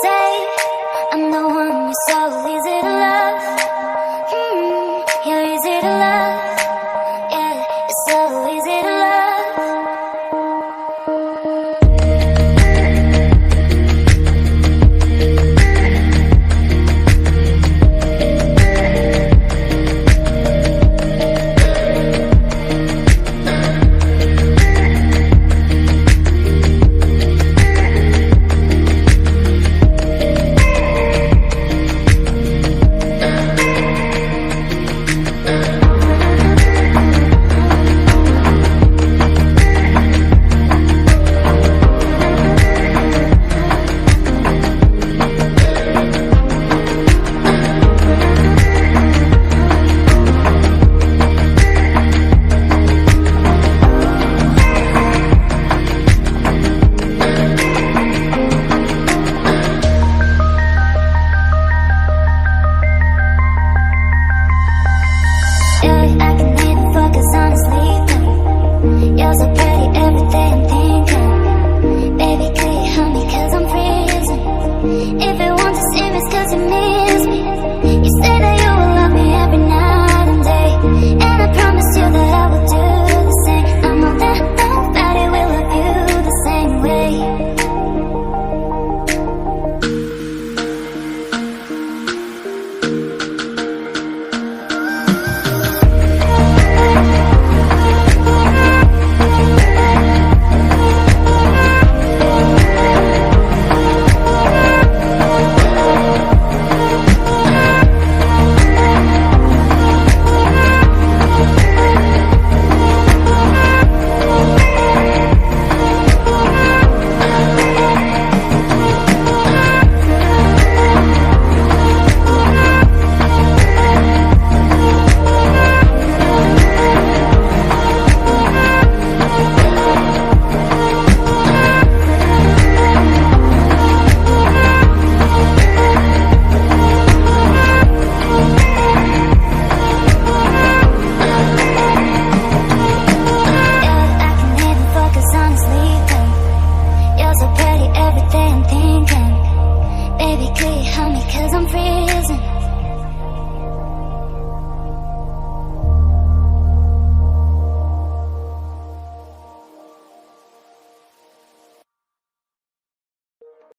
say I'm the one you're so easy to love. You're easy to love. Yeah, you're so easy to love. You're so pretty, everything I'm thinking. Baby, could you help me, cause I'm freezing. If you want to see me, it's cause you miss me. You say that you will love me every night and day, and I promise you that I will do the same. I know that nobody will love you the same way. You're so pretty, everything I'm thinking. Baby, could you help me, cause I'm free.